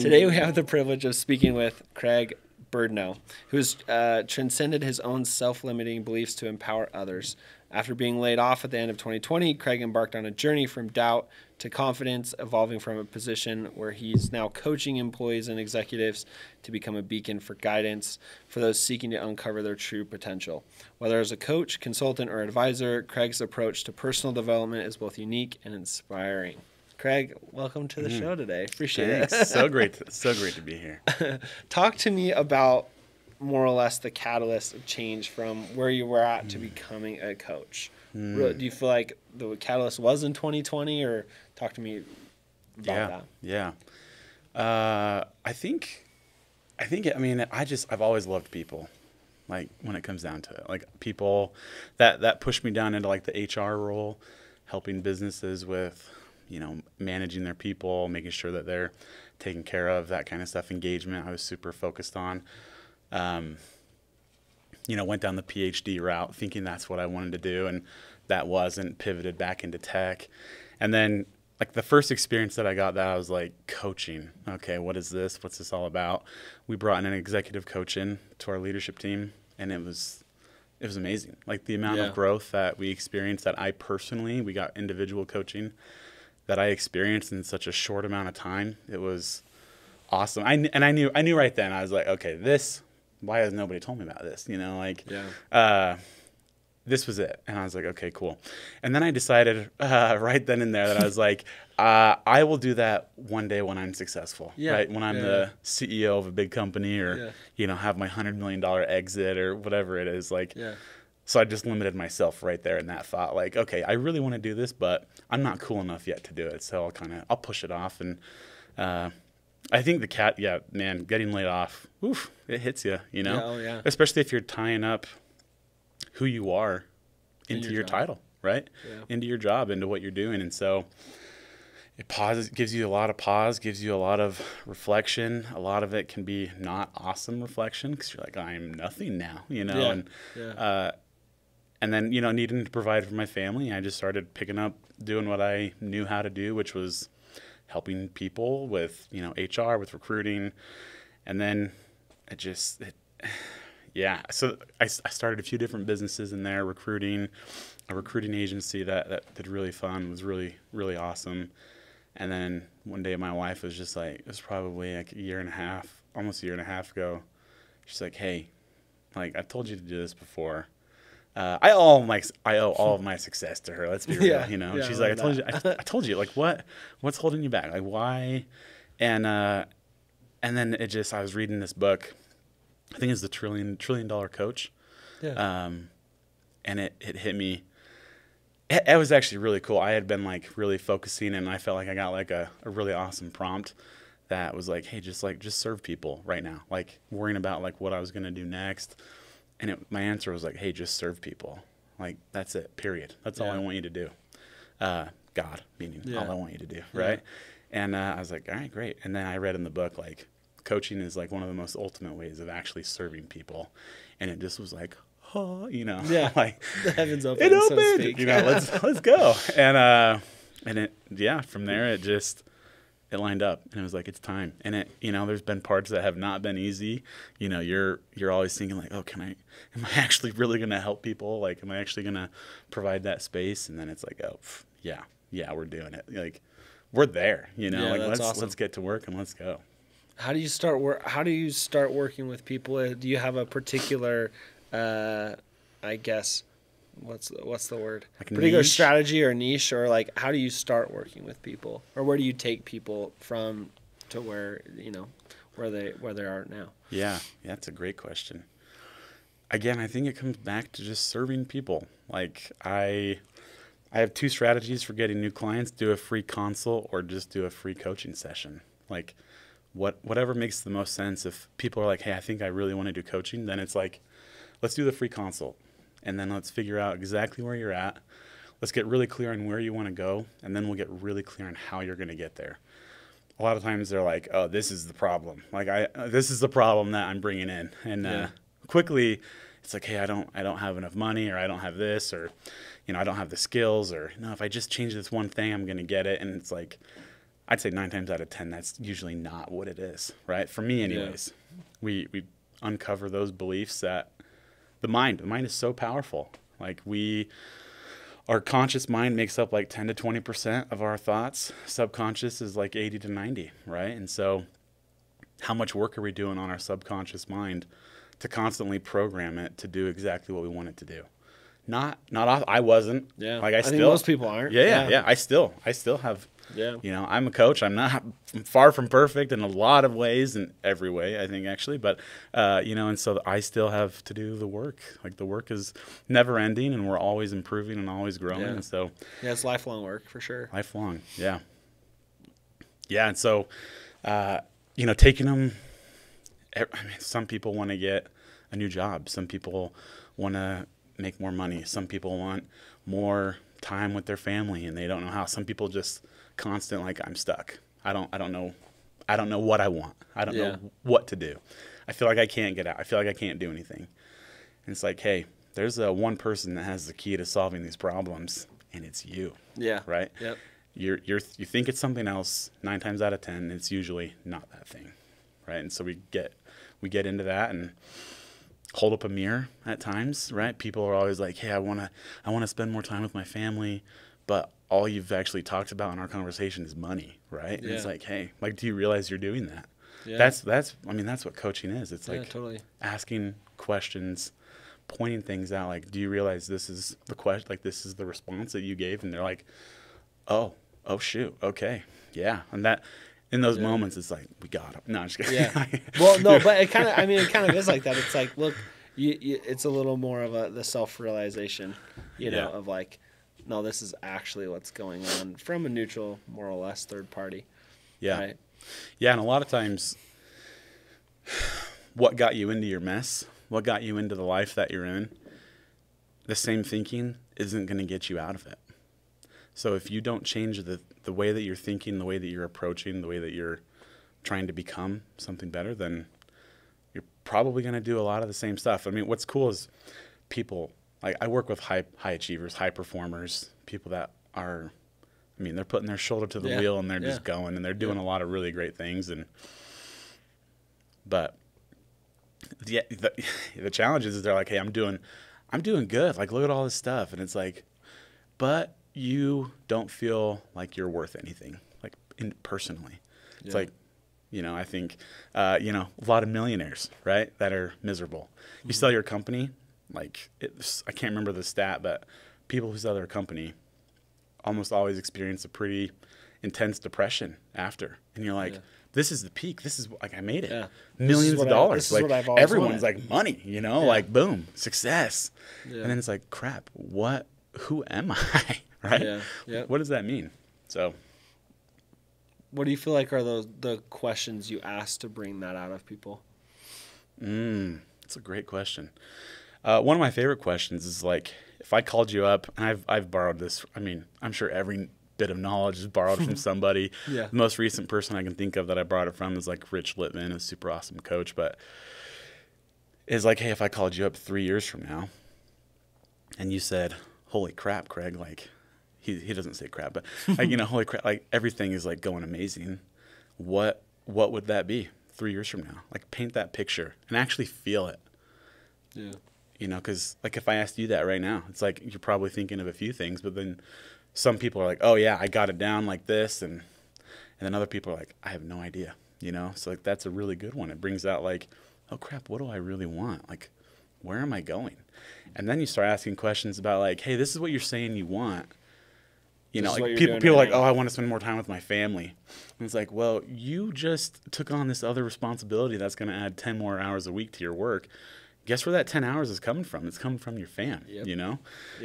Today we have the privilege of speaking with Craig Beirdneau, who has transcended his own self-limiting beliefs to empower others. After being laid off at the end of 2020, Craig embarked on a journey from doubt to confidence, evolving from a position where he's now coaching employees and executives to become a beacon for guidance for those seeking to uncover their true potential. Whether as a coach, consultant, or advisor, Craig's approach to personal development is both unique and inspiring. Craig, welcome to the show today. Appreciate Thanks. it. So great to be here. Talk to me about more or less the catalyst of change from where you were at to becoming a coach. Do you feel like the catalyst was in 2020, or talk to me about that? Yeah. I mean, I've always loved people. Like when it comes down to it, like people that pushed me down into like the HR role, helping businesses with, managing their people, making sure that they're taken care of, that kind of stuff. Engagement, I was super focused on. Went down the PhD route thinking that's what I wanted to do, and that wasn't, pivoted back into tech. And then like the first experience that I got, that I was like, coaching. Okay, what is this? What's this all about? We brought in an executive coach in to our leadership team, and it was amazing. Like the amount of growth that we experienced, that we got individual coaching that I experienced in such a short amount of time. It was awesome. I knew right then, I was like, okay, why has nobody told me about this? This was it. And I was like, okay, cool. And then I decided right then and there that I was like, I will do that one day when I'm successful, right? When I'm the CEO of a big company, or, have my $100 million exit or whatever it is. So I just limited myself right there in that thought, like, okay, I really want to do this, but I'm not cool enough yet to do it. So I'll push it off. And I think getting laid off, oof, it hits you, especially if you're tying up who you are into your title, right? Into your job, into what you're doing. And so it gives you a lot of pause, gives you a lot of reflection. A lot of it can be not awesome reflection, because you're like, I'm nothing now, and then, needing to provide for my family, I just started picking up doing what I knew how to do, which was helping people with, HR, with recruiting. And then so I started a few different businesses in there, a recruiting agency that did really fun, was really, really awesome. And then one day my wife was just like, it was probably like almost a year and a half ago. She's like, hey, like, I've told you to do this before. I owe all of my success to her. Let's be real, She's like, I told you, like, what's holding you back? Like, why? And then I was reading this book. I think it's the Trillion Dollar Coach. And it hit me. It was actually really cool. I had been like really focusing, and I felt like I got like a really awesome prompt that was like, hey, just serve people right now. Like worrying about like what I was going to do next. And my answer was like, hey, just serve people. Like, that's it, period. That's all I want you to do. God, meaning all I want you to do, right? And I was like, all right, great. And then I read in the book, like, coaching is like one of the most ultimate ways of actually serving people. And it just was like, oh, like the heavens opened, it opened, so to speak. let's go. And it, from there, it lined up, and it was like, it's time. And there's been parts that have not been easy. You're always thinking like, oh, am I actually really going to help people? Like, am I actually going to provide that space? And then it's like, oh, yeah, we're doing it. Like, we're there, let's get to work and let's go. How do you start working with people? Do you have a particular, I guess, what's the word? Like particular niche? Strategy or niche, or like how do you start working with people, or where do you take people from to where where they are now? Yeah, that's a great question. Again, I think it comes back to just serving people. Like I have two strategies for getting new clients: do a free consult or just do a free coaching session. Like whatever makes the most sense. If people are like, hey, I think I really want to do coaching, then it's like, let's do the free consult. And then let's figure out exactly where you're at. Let's get really clear on where you want to go, and then we'll get really clear on how you're going to get there. A lot of times they're like, oh, this is the problem. Like this is the problem that I'm bringing in. And quickly it's like, hey, I don't have enough money, or I don't have this, or, I don't have the skills, or no, if I just change this one thing, I'm going to get it. And it's like, I'd say 9 times out of 10, that's usually not what it is, right? For me anyways. We uncover those beliefs that the mind is so powerful. Like our conscious mind makes up like 10 to 20% of our thoughts. Subconscious is like 80 to 90, right? And so how much work are we doing on our subconscious mind to constantly program it to do exactly what we want it to do? Not I wasn't. Yeah. Like I think most people aren't. Yeah. I still have. Yeah. You know, I'm a coach. I'm far from perfect in a lot of ways, in every way, I think, actually. But, you know, and so I still have to do the work. Like, the work is never ending, and we're always improving and always growing. Yeah. And so, yeah, it's lifelong work for sure. Lifelong. Yeah. Yeah. And so, you know, taking them, I mean, some people want to get a new job. Some people want to make more money. Some people want more time with their family, and they don't know how. Some people just constant, like, I'm stuck. I don't know what I want. I don't know what to do. I feel like I can't get out. I feel like I can't do anything. And it's like, hey, there's one person that has the key to solving these problems, and it's you. Yeah. Right? Yep. You think it's something else. 9 times out of 10, it's usually not that thing. Right? And so we get into that and hold up a mirror at times, right? People are always like, hey, I want to spend more time with my family, but all you've actually talked about in our conversation is money, right? And it's like, hey, like, do you realize you're doing that? Yeah. That's what coaching is. It's like totally asking questions, pointing things out. Like, do you realize this is the question? Like, this is the response that you gave, and they're like, oh shoot, okay, yeah. And that in those moments, it's like, we got him. No, I'm just kidding. Yeah. Well, no, but it kind of is like that. It's like, look, it's a little more of the self-realization, you know, of like, no, this is actually what's going on from a neutral, more or less, third party. Yeah. Right? Yeah, and a lot of times, what got you into your mess, what got you into the life that you're in, the same thinking isn't going to get you out of it. So if you don't change the way that you're thinking, the way that you're approaching, the way that you're trying to become something better, then you're probably going to do a lot of the same stuff. I mean, what's cool is people, like, I work with high achievers, high performers, people that are, I mean, they're putting their shoulder to the wheel, and they're just going, and they're doing a lot of really great things. But the challenge is they're like, hey, I'm doing good. Like, look at all this stuff. And it's like, but you don't feel like you're worth anything, like, personally. It's like, you know, I think, you know, a lot of millionaires, right, that are miserable. You sell your company, like, I can't remember the stat, but people who sell their company almost always experience a pretty intense depression after. And you're like, this is the peak. This is, like, I made it. Yeah. Millions of dollars. Like, everyone's wanted. Like, money, you know, like, boom, success. Yeah. And then it's like, crap, who am I? Right? Yeah. Yep. What does that mean? So, what do you feel like are the questions you ask to bring that out of people? That's a great question. One of my favorite questions is, like, if I called you up, and I've borrowed this. I mean, I'm sure every bit of knowledge is borrowed from somebody. The most recent person I can think of that I borrowed it from is, like, Rich Littman, a super awesome coach. But is like, hey, if I called you up 3 years from now, and you said, holy crap, Craig, like, he doesn't say crap, but, like, you know, holy crap, like, everything is, like, going amazing. What would that be 3 years from now? Like, paint that picture and actually feel it. Yeah. You know, because, like, if I asked you that right now, it's like you're probably thinking of a few things, but then some people are like, oh, yeah, I got it down like this. And then other people are like, I have no idea, you know? So, like, that's a really good one. It brings out, like, oh, crap, what do I really want? Like, where am I going? And then you start asking questions about, like, hey, this is what you're saying you want. You know, like, people are like, oh, I want to spend more time with my family. And it's like, well, you just took on this other responsibility that's going to add 10 more hours a week to your work. Guess where that 10 hours is coming from? It's coming from your fam, you know?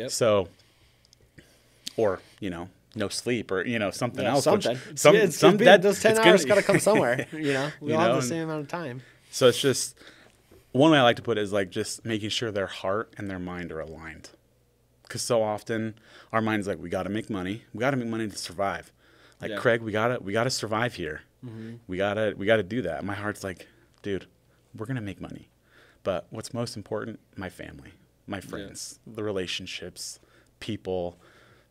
So, or, you know, no sleep, or, you know, something else. Something. Those 10 hours got to come somewhere, you know? We all have the same amount of time. So it's just, one way I like to put it is, like, just making sure their heart and their mind are aligned. Because so often our mind's like, we got to make money. We got to make money to survive. Like, Craig, we gotta survive here. Mm-hmm. We gotta do that. My heart's like, dude, we're gonna make money. But what's most important? My family, my friends, the relationships, people,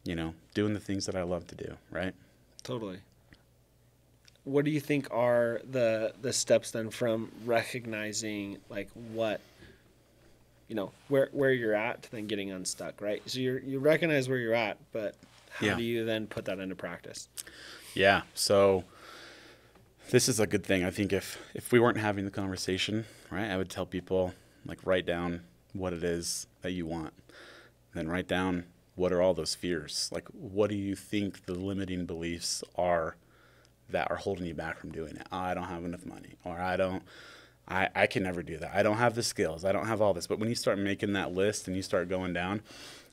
you know, doing the things that I love to do, right? Totally. what do you think are the steps then from recognizing like what, where you're at to then getting unstuck, right? So you recognize where you're at, but how do you then put that into practice? Yeah. So this is a good thing. I think if we weren't having the conversation, right, I would tell people, like, write down what it is that you want. Then write down what are all those fears. Like, what do you think the limiting beliefs are that are holding you back from doing it? Oh, I don't have enough money, or I can never do that. I don't have the skills. I don't have all this. But when you start making that list and you start going down,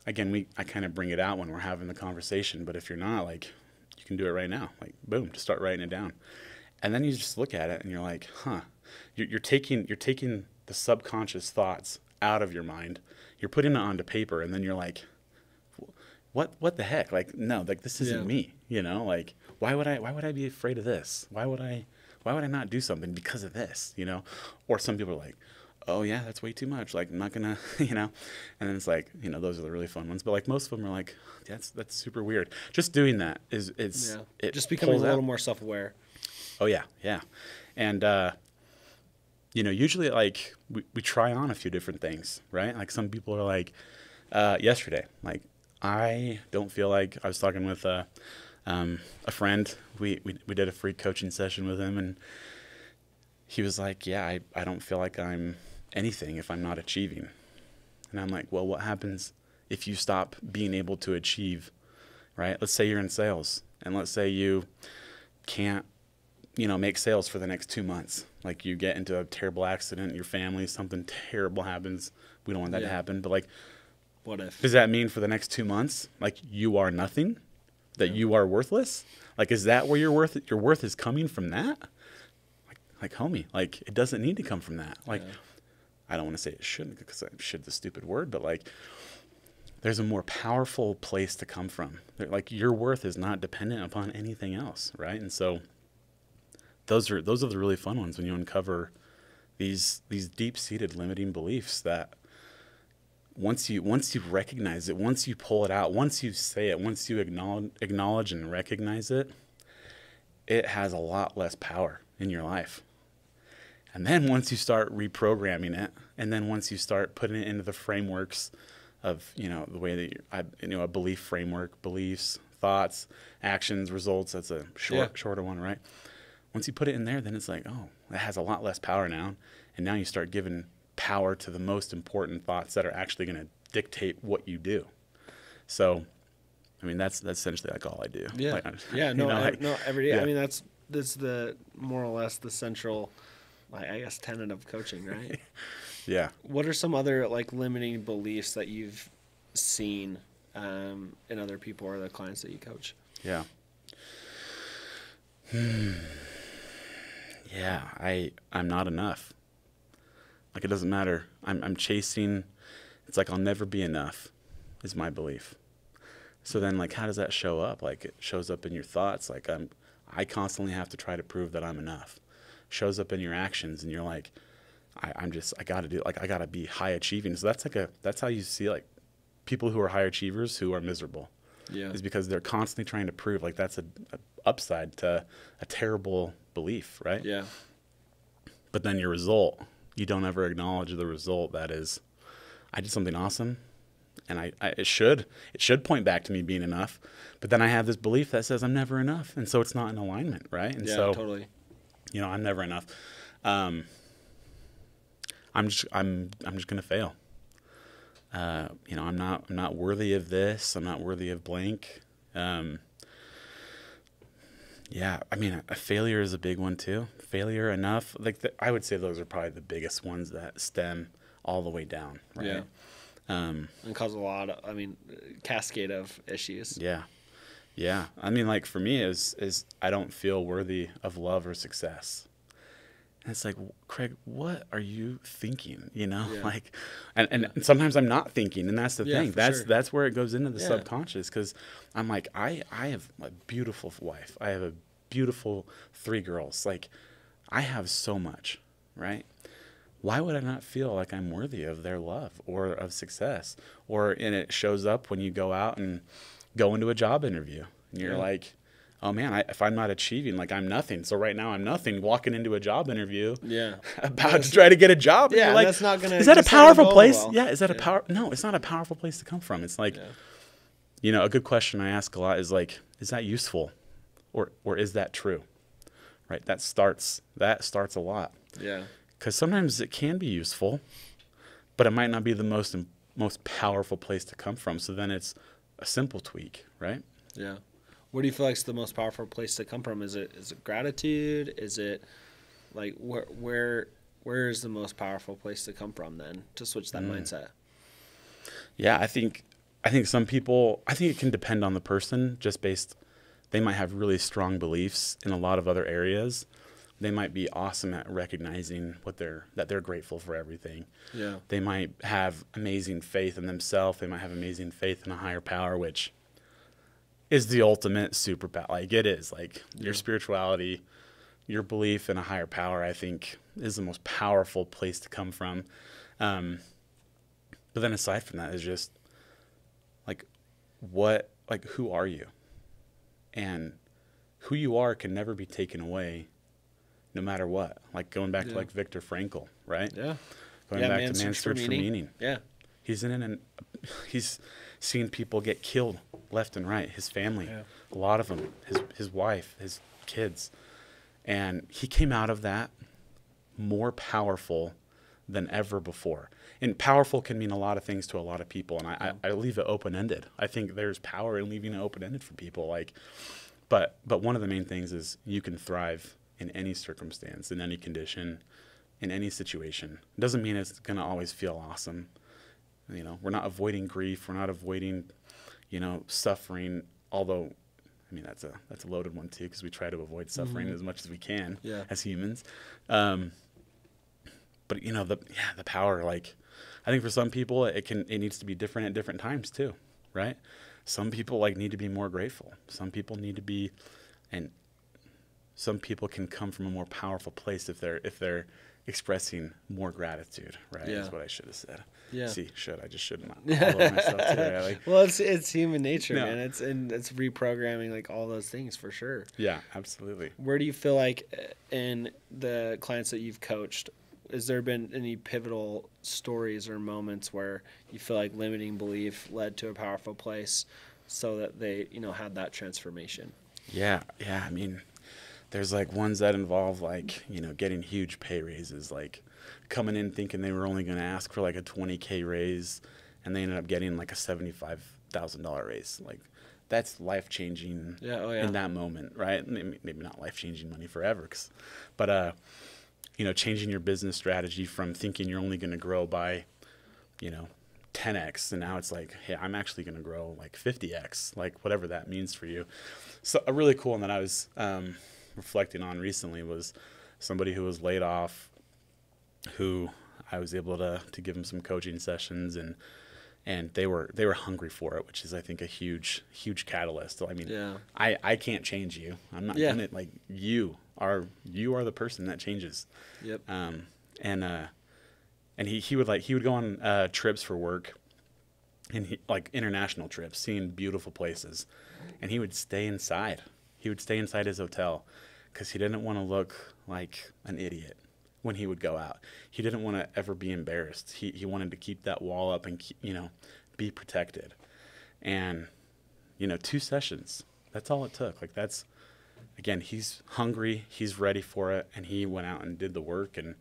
again, I kind of bring it out when we're having the conversation. But if you're not, like, you can do it right now. Like, boom, just start writing it down. And then you just look at it and you're like, you're taking the subconscious thoughts out of your mind. You're putting it onto paper, and then you're like, what the heck? Like, no, like, this isn't me, like, why would I be afraid of this? Why would I not do something because of this, Or some people are like, oh yeah, that's way too much. Like, I'm not gonna, and then it's like, those are the really fun ones. But like most of them are like, that's super weird. Just doing that it just becoming a little more self-aware. Oh yeah. Yeah. And, usually, like, we try on a few different things, right? Like, some people are like, yesterday, like, I don't feel like, I was talking with a friend. We did a free coaching session with him, and he was like, yeah, I don't feel like I'm anything if I'm not achieving. And I'm like, well, what happens if you stop being able to achieve, right? Let's say you're in sales, and let's say you can't, make sales for the next 2 months. Like, you get into a terrible accident in your family, something terrible happens. We don't want that to happen. But, like, what if? Does that mean for the next 2 months, like, you are nothing? That you are worthless? Like, is that where your worth is coming from that? Like, homie, like, it doesn't need to come from that. Like, I don't want to say it shouldn't, because should's a stupid word, but, like, there's a more powerful place to come from. Like, your worth is not dependent upon anything else, right? And so those are the really fun ones, when you uncover these deep-seated limiting beliefs that once you recognize it, once you pull it out, once you say it, once you acknowledge and recognize it, it has a lot less power in your life. And then once you start reprogramming it, and then once you start putting it into the frameworks of, the way that a belief framework, beliefs, thoughts, actions, results, that's a shorter one, right? Once you put it in there, then it's like, oh, it has a lot less power now. And now you start giving power to the most important thoughts that are actually going to dictate what you do. So, I mean, that's essentially like all I do. Yeah. Like, every day. Yeah. I mean, that's the more or less the central, I guess, tenet of coaching, right? Yeah. What are some other, like, limiting beliefs that you've seen in other people or the clients that you coach? Yeah. Yeah, I'm not enough. Like, it doesn't matter. I'm chasing. It's like, I'll never be enough is my belief. So then, like, how does that show up? Like, it shows up in your thoughts. Like, I constantly have to try to prove that I'm enough. Shows up in your actions, and you're like, I got to do it. Like, I got to be high achieving. So that's how you see, like, people who are high achievers who are miserable. Yeah. Is because they're constantly trying to prove, like, that's a upside to a terrible belief, right? Yeah. But then your result, you don't ever acknowledge the result. That is, I did something awesome, and it should point back to me being enough. But then I have this belief that says I'm never enough, and so it's not in alignment, right? And yeah, so, totally. I'm never enough. I'm just gonna fail. I'm not worthy of this. I'm not worthy of blank. Yeah, I mean, a failure is a big one too. Failure enough. Like, I would say those are probably the biggest ones that stem all the way down, right? Yeah. And cause a lot of, cascade of issues. Yeah. Yeah. I mean, like, for me is I don't feel worthy of love or success. And it's like, Craig, what are you thinking? Yeah. Like, and sometimes I'm not thinking, and that's the thing. That's where it goes into the subconscious, because I'm like, I have a beautiful wife. I have a beautiful 3 girls. Like, I have so much, right? Why would I not feel like I'm worthy of their love or of success? And it shows up when you go out and go into a job interview, and you're like, oh man, if I'm not achieving, like I'm nothing. So right now I'm nothing. Walking into a job interview, about to try to get a job. Yeah, like, that's not gonna. Is that a powerful place? Well. Yeah, is that a power? No, it's not a powerful place to come from. It's like, a good question I ask a lot is like, is that useful, or is that true? Right. That starts a lot. Yeah. Because sometimes it can be useful, but it might not be the most powerful place to come from. So then it's a simple tweak, right? Yeah. What do you feel like is the most powerful place to come from? Is it gratitude? Is it like where is the most powerful place to come from then to switch that mindset? Yeah, I think some people, I think it can depend on the person, just based, they might have really strong beliefs in a lot of other areas. They might be awesome at recognizing that they're grateful for everything. Yeah. They might have amazing faith in themselves. They might have amazing faith in a higher power, which is the ultimate superpower. Like it is, like your spirituality, your belief in a higher power, I think is the most powerful place to come from. But then aside from that is just like, who are you? And who you are can never be taken away no matter what. Like going back to like Viktor Frankl, right? Yeah. Going back to Man's Search for Meaning. Yeah. He's he's seen people get killed left and right. His family, a lot of them, his wife, his kids. And he came out of that more powerful than ever before. And powerful can mean a lot of things to a lot of people. And I leave it open-ended. I think there's power in leaving it open-ended for people. Like, but one of the main things is you can thrive in any circumstance, in any condition, in any situation. It doesn't mean it's going to always feel awesome. We're not avoiding grief. We're not avoiding, suffering. Although, I mean, that's a loaded one too, because we try to avoid suffering as much as we can as humans. But the power, like, I think for some people it needs to be different at different times too, right? Some people need to be more grateful. Some people need to be, and some people can come from a more powerful place if they're expressing more gratitude, right? Is what I should have said. Yeah. See, I just shouldn't. Myself too, well, it's human nature, man. It's reprogramming, like all those things for sure. Yeah, absolutely. Where do you feel like in the clients that you've coached, has there been any pivotal stories or moments where you feel like limiting belief led to a powerful place so that they, had that transformation? Yeah. I mean, there's ones that involve getting huge pay raises, coming in thinking they were only going to ask for a $20K raise, and they ended up getting a $75,000 raise. That's life-changing in that moment, right? Maybe not life-changing money forever, but changing your business strategy from thinking you're only going to grow by 10x, and now it's hey, I'm actually going to grow 50x, whatever that means for you. So a really cool one that I was reflecting on recently was somebody who was laid off, who I was able to give them some coaching sessions, and they were hungry for it, which is, I think, a huge catalyst. I mean, I can't change you. I'm not gonna, you are the person that changes. Yep. And he would go on trips for work, and international trips, seeing beautiful places, and he would stay inside. He would stay inside his hotel because he didn't want to look like an idiot when he would go out. He didn't want to ever be embarrassed. He wanted to keep that wall up and be protected. And 2 sessions, that's all it took. Again, he's hungry, he's ready for it, and he went out and did the work. And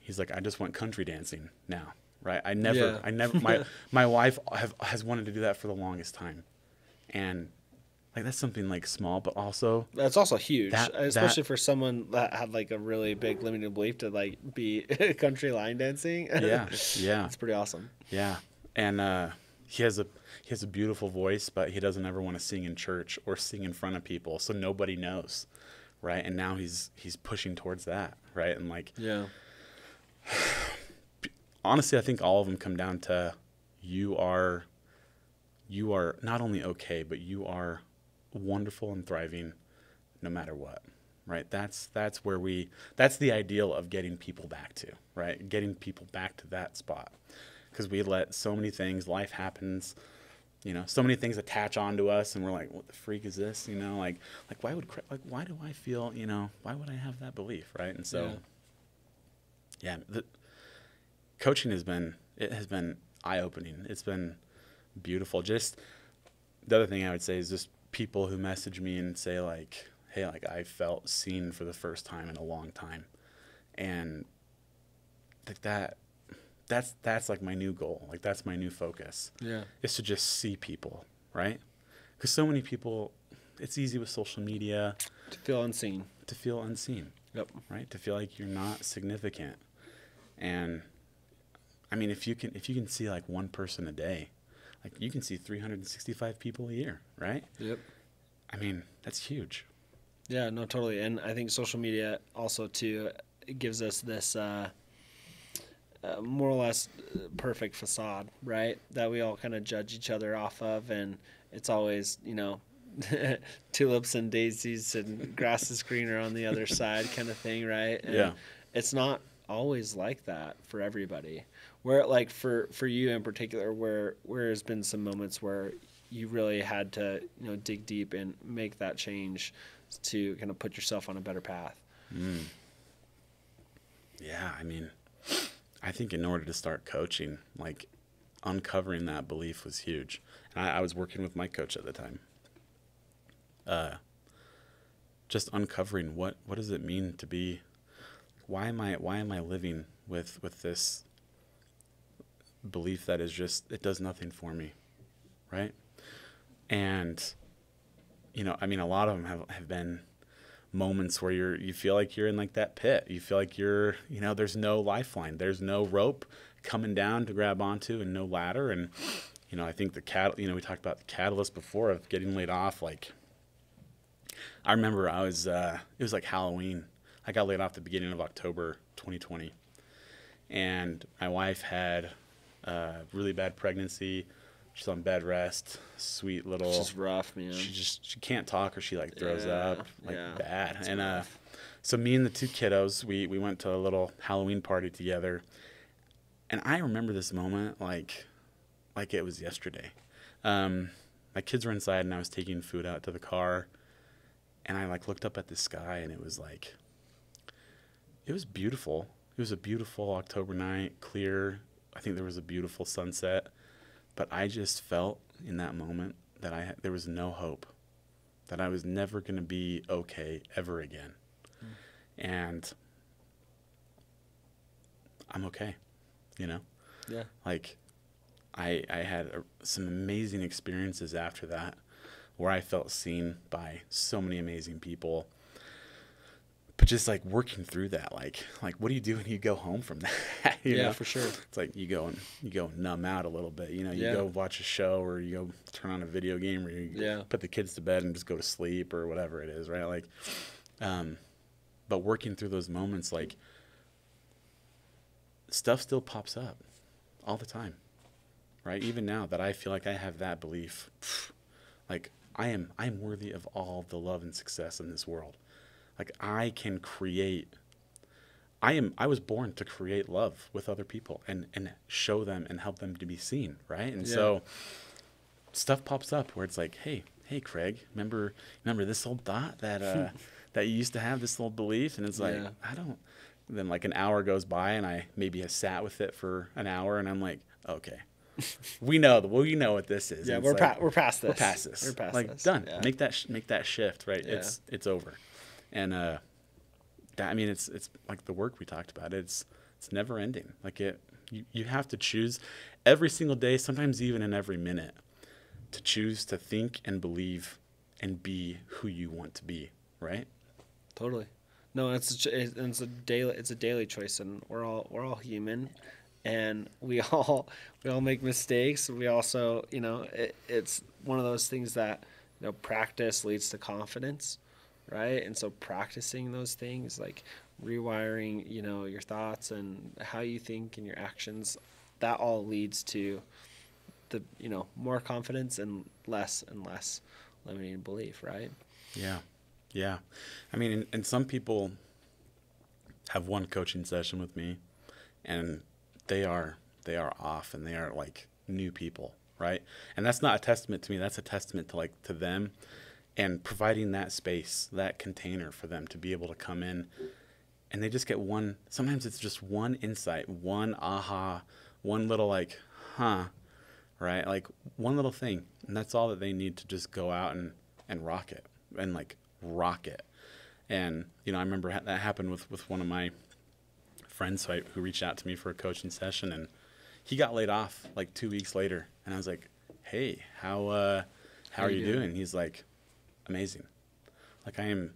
he's I just want country dancing now, right? I never my wife has wanted to do that for the longest time, and that's something small, but also that's also huge, especially for someone that had a really big limiting belief to be country line dancing. Yeah, it's pretty awesome. Yeah, and he has a beautiful voice, but he doesn't ever want to sing in church or sing in front of people, so nobody knows, right? And now he's pushing towards that, right? And honestly, I think all of them come down to you are not only okay, but you are wonderful and thriving no matter what, right? That's the ideal of getting people back to, right? Getting people back to that spot, because we let so many things, life happens, so many things attach onto us, and we're like, what the freak is this? Like why do I feel, why would I have that belief, right? And so, the coaching has been eye-opening. It's been beautiful. Just the other thing I would say is just people who message me and say like, hey, like I felt seen for the first time in a long time, and like that's like my new goal. Like that's my new focus. Yeah. Is to just see people, right? Because so many people, it's easy with social media To feel unseen. Yep. Right? To feel like you're not significant. And I mean, if you can see like one person a day, like you can see 365 people a year, right? Yep. I mean, that's huge. Yeah, no, totally. And I think social media also too, it gives us this more or less perfect facade, right? That we all kind of judge each other off of, and it's always, tulips and daisies and grass is greener on the other side kind of thing, right? And yeah. It's not always like that for everybody. Where like for you in particular, where there's been some moments where you really had to, dig deep and make that change to kind of put yourself on a better path. Yeah, I mean, I think in order to start coaching, like uncovering that belief was huge. And I was working with my coach at the time. Just uncovering what does it mean to be, why am I living with this belief that is just, it does nothing for me, right? And, I mean, a lot of them have been moments where you feel like you're in like that pit. You feel like you're, there's no lifeline. There's no rope coming down to grab onto and no ladder. And, I think we talked about the catalyst before of getting laid off. Like, I remember it was like Halloween. I got laid off the beginning of October 2020. And my wife had a really bad pregnancy. She's on bed rest, sweet little. It's just rough, man. She can't talk, or she like throws up bad. It's and rough. So me and the two kiddos, we went to a little Halloween party together, and I remember this moment like it was yesterday. My kids were inside, and I was taking food out to the car, and I like looked up at the sky, and it was beautiful. It was a beautiful October night, clear. I think there was a beautiful sunset. But I just felt in that moment that there was no hope, that I was never going to be okay ever again. And I'm okay, Yeah. Like I had some amazing experiences after that where I felt seen by so many amazing people. But just like working through that, like what do you do when you go home from that? You know? For sure. It's like you go numb out a little bit. You go watch a show, or you go turn on a video game, or you put the kids to bed and just go to sleep, or whatever it is, right? Like, but working through those moments, like stuff still pops up all the time, right? Even now that I feel like I have that belief, like I'm worthy of all the love and success in this world. Like I can create, I was born to create love with other people and show them and help them to be seen, right? And so stuff pops up where it's like, hey Craig, remember this old thought that that you used to have, this old belief? And it's like, I don't. Then like an hour goes by, and I maybe have sat with it for an hour, and I'm like, okay, we know what this is. Yeah, we're past this. We're past this. We're past like this. Done. Yeah. Make that shift, right? Yeah. It's over. And it's like the work we talked about. It's never ending. Like you have to choose every single day, sometimes even in every minute, to choose to think and believe and be who you want to be, right? Totally. No, it's a daily choice, and we're all human, and we all make mistakes. We also, it's one of those things that practice leads to confidence. Right. And so practicing those things, like rewiring, your thoughts and how you think and your actions, that all leads to the, more confidence and less limiting belief. Right. Yeah. Yeah. I mean, and some people have one coaching session with me, and they are off, and they are like new people, right? And that's not a testament to me. That's a testament to to them, and providing that space, that container for them to be able to come in, and they just get one. Sometimes it's just one insight, one aha, one little huh, right? Like one little thing, and that's all that they need to just go out and rock it, and rock it. And I remember that happened with one of my friends who reached out to me for a coaching session, and he got laid off 2 weeks later, and I was like, hey, how are you doing? He's like, amazing. I am,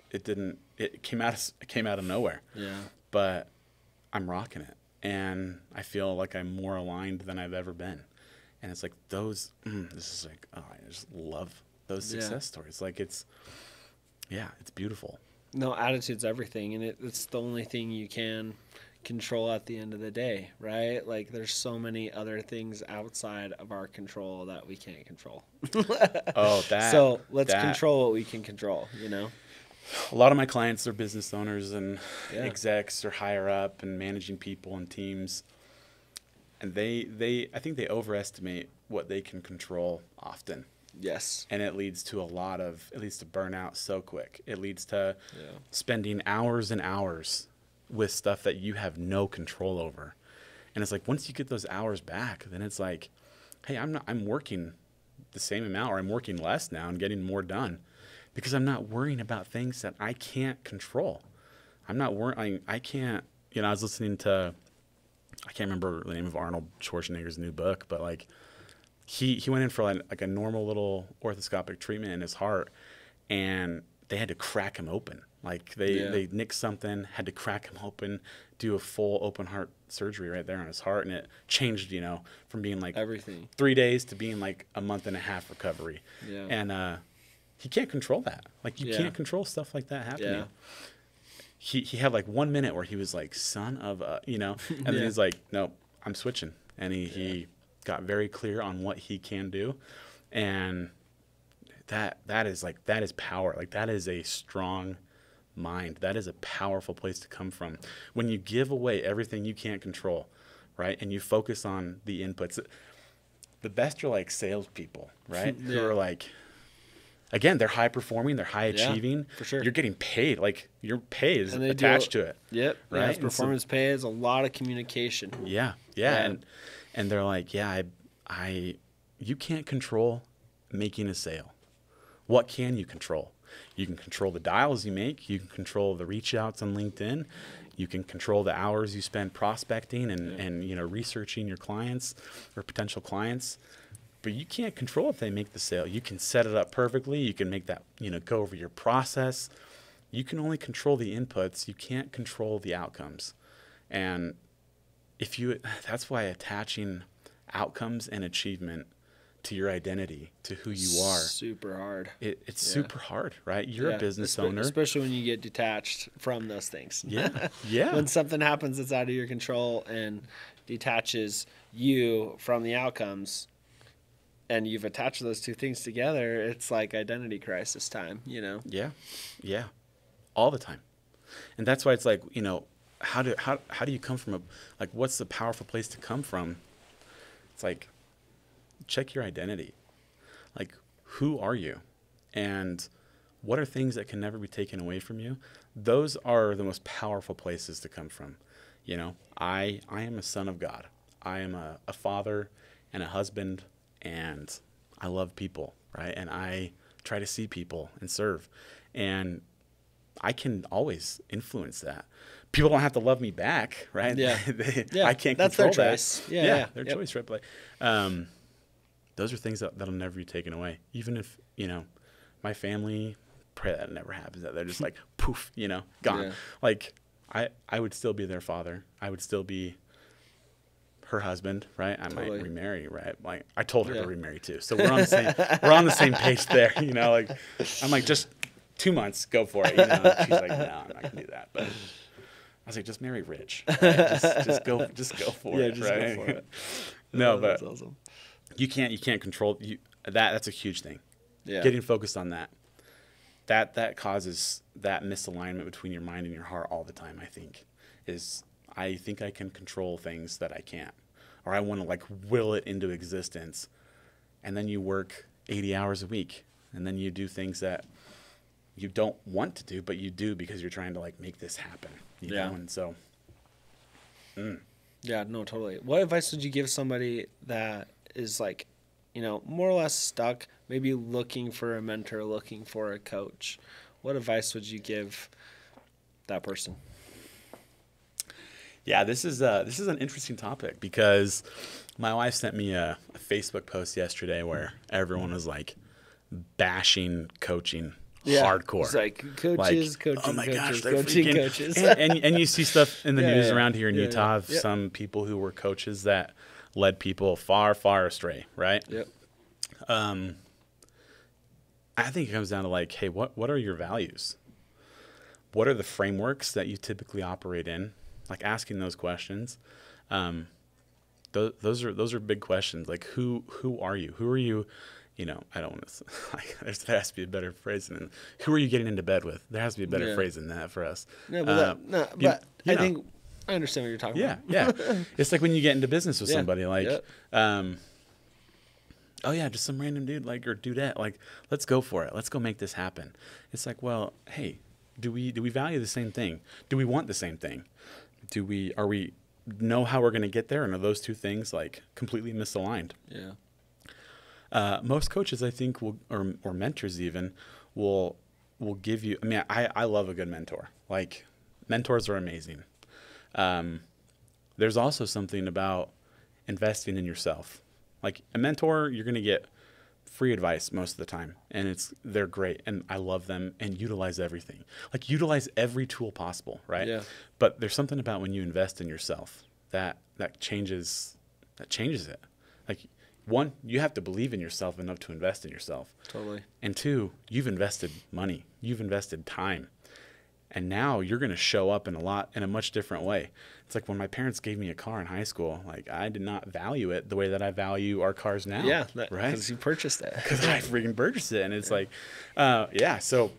it came out of nowhere. Yeah. But I'm rocking it, and I feel like I'm more aligned than I've ever been. And it's those, this is I just love those success stories. It's beautiful. No, attitude's everything, and it's the only thing you can control at the end of the day, right? There's so many other things outside of our control that we can't control. So let's control what we can control, A lot of my clients are business owners and execs or higher up and managing people and teams. And I think they overestimate what they can control often. Yes. And it leads to burnout so quick. It leads to spending hours and hours with stuff that you have no control over. And it's once you get those hours back, then it's hey, I'm working the same amount, or I'm working less now and getting more done because I'm not worrying about things that I can't control. I'm not worrying. I can't, I was listening to, I can't remember the name of Arnold Schwarzenegger's new book, but he went in for a normal little orthoscopic treatment in his heart, and they had to crack him open. They nicked something, had to crack him open, do a full open heart surgery right there on his heart, and it changed, from being everything 3 days to being a month and a half recovery. Yeah. And he can't control that. You can't control stuff like that happening. Yeah. He had 1 minute where he was son of a, and then he's nope, I'm switching. And he got very clear on what he can do. And that is power. That is a strong mind. That is a powerful place to come from. When you give away everything you can't control, right? And you focus on the inputs. The best are salespeople, right? Who are again, they're high performing, they're high achieving. For sure. You're getting paid. Your pay is attached to it. Yep. Right. Performance pay is a lot of communication. Yeah. And they're you can't control making a sale. What can you control? You can control the dials you make. You can control the reach outs on LinkedIn. You can control the hours you spend prospecting and researching your clients or potential clients. But you can't control if they make the sale. You can set it up perfectly. You can make that, go over your process. You can only control the inputs. You can't control the outcomes. And that's why attaching outcomes and achievement to your identity, to who you are, super hard. It's super hard, right? You're a business owner, especially when you get detached from those things. Yeah. When something happens that's out of your control and detaches you from the outcomes, and you've attached those two things together, it's identity crisis time. Yeah, all the time. And that's why it's how do you come from what's the powerful place to come from? It's check your identity. Who are you? And what are things that can never be taken away from you? Those are the most powerful places to come from. I am a son of God. I am a father and a husband, and I love people, right? And I try to see people and serve. And I can always influence that. People don't have to love me back, right? Yeah. I can't that's control their choice. that. Yeah, their choice, right? But those are things that'll never be taken away. Even if, my family, pray that never happens, that they're just poof, gone. Yeah. I would still be their father. I would still be her husband, right? I might remarry, right? I told her to remarry too. So we're on the same page there, I'm just 2 months, go for it. She's no, I'm not gonna do that. But I was just marry rich. Right? just go for it. Just right? Go for it. No, but that's awesome. You can't control that's a huge thing. Yeah. Getting focused on that causes that misalignment between your mind and your heart all the time. I think I can control things that I can't, or I want to like will it into existence. And then you work 80 hours a week, and then you do things that you don't want to do, but you do because you're trying to like make this happen. You know? And so. Yeah, no, totally. What advice would you give somebody that is like, you know, more or less stuck, maybe looking for a mentor, looking for a coach? What advice would you give that person? Yeah, this is an interesting topic because my wife sent me a Facebook post yesterday where everyone was like bashing coaching hardcore. It's like coaches, coaching, oh my coaches, gosh, they're coaching, freaking, coaches. and you see stuff in the news around here in Utah of Yep. some people who were coaches that led people far, far astray, right? Yep. I think it comes down to like, hey, what are your values? What are the frameworks that you typically operate in? Like asking those questions. Those are big questions. Like who are you? Who are you? You know, I don't want to. Like, there has to be a better phrase than who are you getting into bed with? There has to be a better phrase than that for us. No, but I think I understand what you're talking about. Yeah. It's like when you get into business with somebody, like, oh yeah, just some random dude, like, or dudette, like, let's go for it. Let's go make this happen. It's like, well, hey, do we value the same thing? Do we want the same thing? Are we know how we're going to get there? And are those two things like completely misaligned? Yeah. Most coaches, I think, or mentors even will give you. I mean, I love a good mentor. Like, mentors are amazing. There's also something about investing in yourself. Like a mentor, you're going to get free advice most of the time, and they're great, and I love them, and utilize everything. Like utilize every tool possible, right? Yeah. But there's something about when you invest in yourself that changes it. Like, one, you have to believe in yourself enough to invest in yourself. Totally. And two, you've invested money, you've invested time, and now you're going to show up in a much different way. It's like when my parents gave me a car in high school, like I did not value it the way that I value our cars now. Yeah, right? Because you purchased it. Because I freaking purchased it, and it's like, So,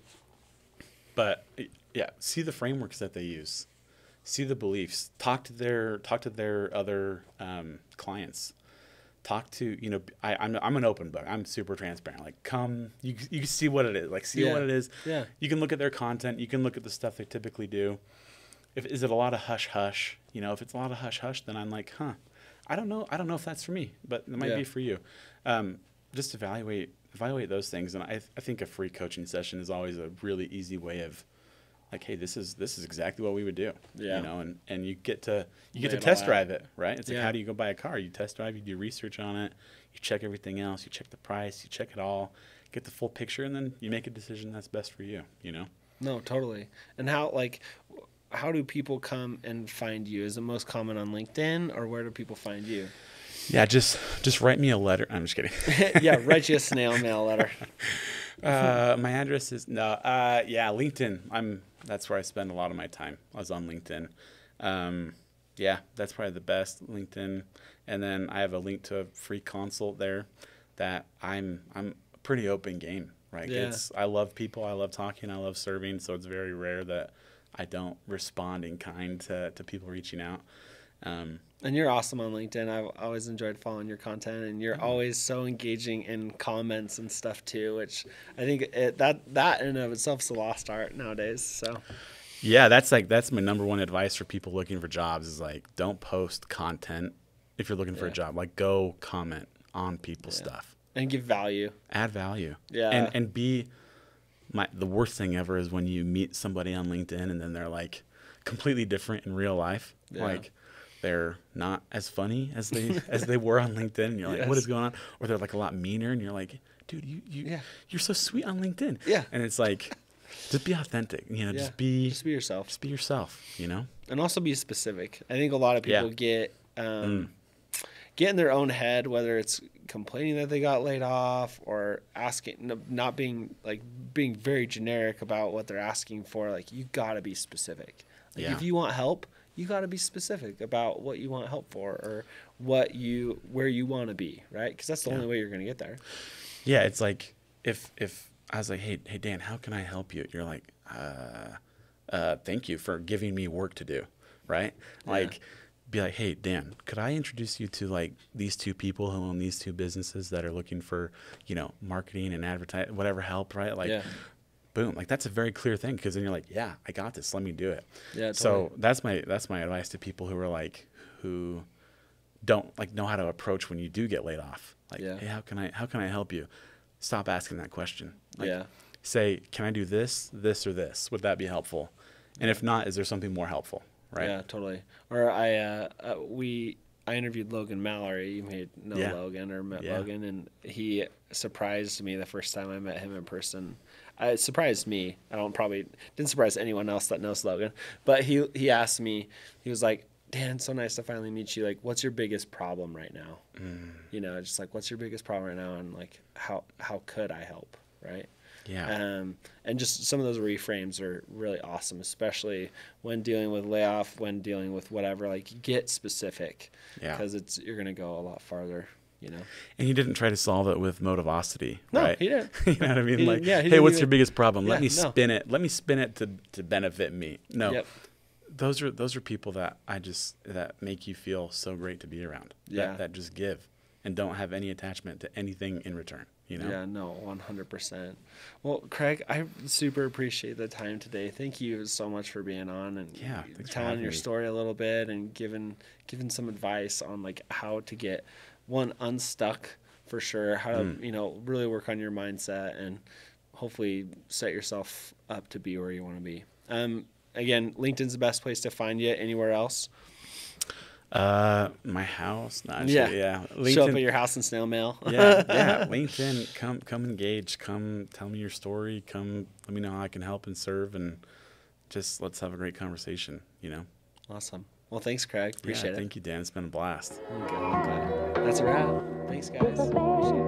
but yeah, see the frameworks that they use, see the beliefs, talk to their other clients. Talk to, you know, I'm an open book. I'm super transparent. Like, come, you can see what it is. Like, see what it is. Yeah. You can look at their content. You can look at the stuff they typically do. Is it a lot of hush hush? You know, if it's a lot of hush hush, then I'm like, I don't know if that's for me, but it might be for you. Just evaluate those things, and I think a free coaching session is always a really easy way of, like, hey, this is exactly what we would do. Yeah. You know, and you get to test drive it, right? It's like, Yeah. how do you go buy a car? You test drive, you do research on it, you check everything else, you check the price, you check it all, get the full picture, and then you make a decision that's best for you, you know? No, totally. And how do people come and find you? Is it most common on LinkedIn, or where do people find you? Yeah, just write me a letter. I'm just kidding. Yeah, write you a snail mail letter. My address is LinkedIn. That's where I spend a lot of my time. I was on LinkedIn. That's probably the best, LinkedIn. And then I have a link to a free consult there that I'm pretty open game, right? Yeah. I love people, I love talking, I love serving, so it's very rare that I don't respond in kind to people reaching out. And you're awesome on LinkedIn. I've always enjoyed following your content, and you're always so engaging in comments and stuff too, which I think that in and of itself is a lost art nowadays. So yeah, that's my number one advice for people looking for jobs is like, don't post content if you're looking for a job. Like, go comment on people's stuff and give value, add value. Yeah. And the worst thing ever is when you meet somebody on LinkedIn and then they're like completely different in real life. Yeah. Like, they're not as funny as they were on LinkedIn, and you're like, what is going on? Or they're like a lot meaner, and you're like, dude, you're so sweet on LinkedIn. Yeah. And it's like, just be authentic, you know, just be yourself. Just be yourself, you know? And also be specific. I think a lot of people get in their own head, whether it's complaining that they got laid off or being very generic about what they're asking for. Like, you got to be specific. Like, if you want help, you got to be specific about what you want help for or where you want to be, right? Because that's the only way you're going to get there. Yeah, it's like if I was like, hey Dan, how can I help you? You're like, thank you for giving me work to do, right? Like, be like, hey, Dan, could I introduce you to like these two people who own these two businesses that are looking for, you know, marketing and advertise, whatever help, right? Like, Yeah. boom, like that's a very clear thing, because then you're like, yeah, I got this. Let me do it. Yeah. So that's my advice to people who are like, who don't like know how to approach when you do get laid off. Like, Yeah. hey, how can I help you? Stop asking that question. Like, Yeah. say, can I do this, this, or this? Would that be helpful? And if not, is there something more helpful? Right. Yeah, totally. Or I interviewed Logan Mallory. You may know Yeah. Logan or met Yeah. Logan, and he surprised me the first time I met him in person. It surprised me. Didn't surprise anyone else that knows Logan. But he asked me, he was like, Dan, so nice to finally meet you. Like, what's your biggest problem right now? You know, just like, what's your biggest problem right now? And like, how could I help? Right. Yeah. And just some of those reframes are really awesome, especially when dealing with layoff, when dealing with whatever. Like, get specific, because you're gonna go a lot farther, you know. And he didn't try to solve it with motivosity, No, right? he didn't. You know what I mean? Like, he hey, didn't what's even- your biggest problem? Let me no. spin it. Let me spin it to benefit me. No. Yep. Those are people that that make you feel so great to be around. Yeah. That just give and don't have any attachment to anything in return. You know? Yeah, no, 100%. Well, Craig, I super appreciate the time today. Thank you so much for being on and thanks for telling having your me. story a little bit and giving some advice on like how to get unstuck for sure, how to, you know, really work on your mindset and hopefully set yourself up to be where you want to be. Again, LinkedIn's the best place to find you. Anywhere else? My house. No, actually, yeah. LinkedIn. Show up at your house in snail mail. yeah. LinkedIn. Come engage. Come tell me your story. Come let me know how I can help and serve, and just let's have a great conversation. You know. Awesome. Well, thanks, Craig. Appreciate it. Thank you, Dan. It's been a blast. I'm glad. That's a wrap. Thanks, guys. Appreciate it.